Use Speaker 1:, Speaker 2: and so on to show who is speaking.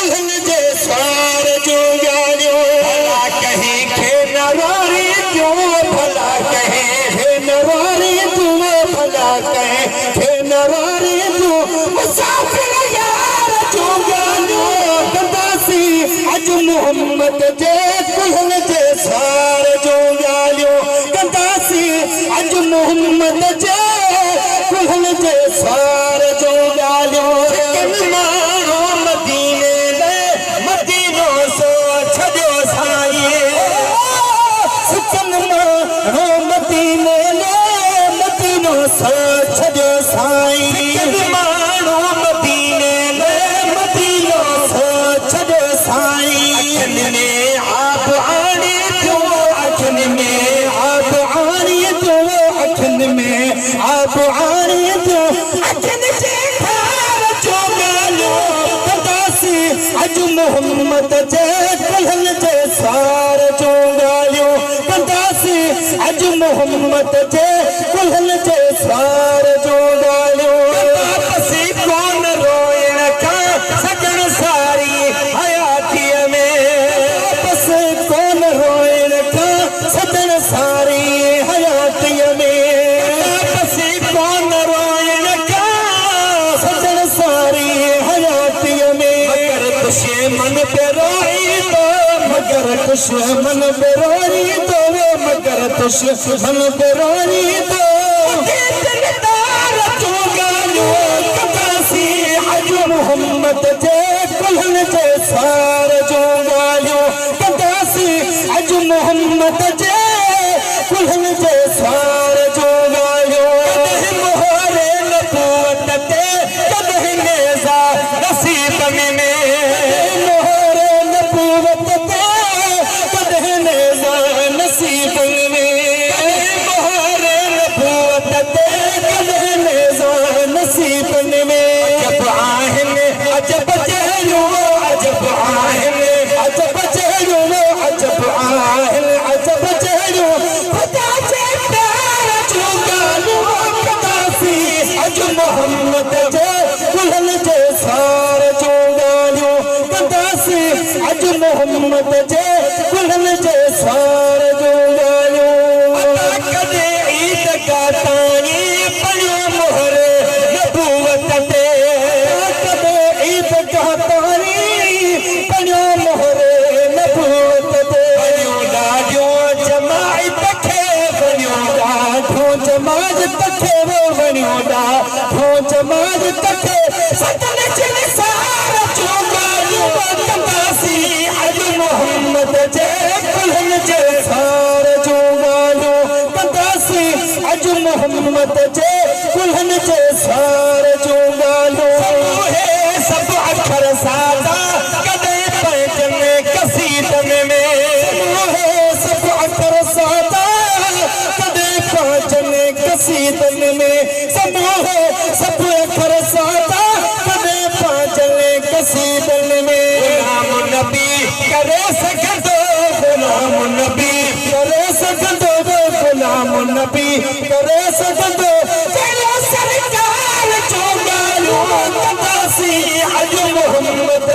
Speaker 1: कुल्हन जे सार जो ॻाल्हियो भला कहीं खे नवारी क्यों भला कहीं खे नवारी तूं भला कहीं खे नवारी तूं मुसाफ़िर यार जो ॻाल्हियो कंदासी अॼु मोहम्मद जे कुल्हन जे सार जो ॻाल्हियो कंदासी अॼु मोहम्मद जे कुल्हन जे सार जो ॻाल्हियो माण्हू मदीने में मदीनो सो छॾियो साईं सिकन माण्हू मदीने में मदीनो सो छॾियो साईं माण्हू मदीने में मदीनो सो छॾियो साईं अखियुनि में आब आणे थियो अखियुनि में आब आणे थियो अखियुनि में आब आणे थियो अखियुनि जे ठार जो ॻाल्हियो कंदासी अॼु मोहम्मद जे कुल्हन जे सार जो ॻाल्हियो कंदासी अॼु मोहम्मद जे कुल्हन जे सार जो ॻाल्हियो वापसी कोन रोइण खां सजण सारी हयातीअ में वापसी कोन रोइण खां सजण सारी हयातीअ में वापसी कोन रोइण खां सजण सारी हयातीअ में मगर दुश्मन पे रोई तो मगर दुश्मन पे रोई तो मगर दुश्मन पे रोई तो दिलदार जो ॻाल्हियो कंदासी अॼु मोहम्मद जे कुल्हन जे सार जो ॻाल्हियो कंदासी अॼु मोहम्मद जे कुल्हन जे सार जो ॻाल्हियो कॾहिं मोहरे नबूवत ते कॾहिं नेज़ा नसीब में मोहरे नबूवत ते कॾहिं नेज़ा नसीब में मोहरे नबूवत ते कॾहिं नेज़ा नसीब में अजब आहिनि अजब चहरियूं अजब आहिनि अजब चहरियूं अजब आहिनि अजब चहरियूं ख़ुदा जे प्यार जो ॻाल्हियो कंदासी अॼु मोहम्मद जे कुल्हन जे सार जो ॻाल्हियो कंदासी अॼु मोहम्मद जे कुल्हन जे सार जो ॻाल्हियो कॾहिं ईदगाह ताईं पढ़ियो मोहर नबूवत ते कॾहिं ईदगाह ताईं पढ़ियो मोहर नबूवत ते वञो ॾाढो जमायत खे वञो ॾाढो जमायत खे वञो ॾाढो जमायत खे सतन जे सार जो ॻाल्हियो कंदासी अॼु मोहम्मद जे कुल्हन जे सार जो ॻाल्हियो कंदासी अॼु मोहम्मद जे कुल्हन जे सार जो ॻाल्हियो हे सभु अखर सादा कॾहिं पंहिंजनि कसीदनि में हे सभु अखर सादा कॾहिं पंहिंजनि कसीदनि में सभु अखर सादा कॾहिं पंहिंजनि कसीदनि में गुलाम नबी करे सघंदो गुलाम नबी करे सघंदो गुलाम नबी करे सघंदो सरकार जो ॻाल्हियो कंदासी अॼु मोहम्मद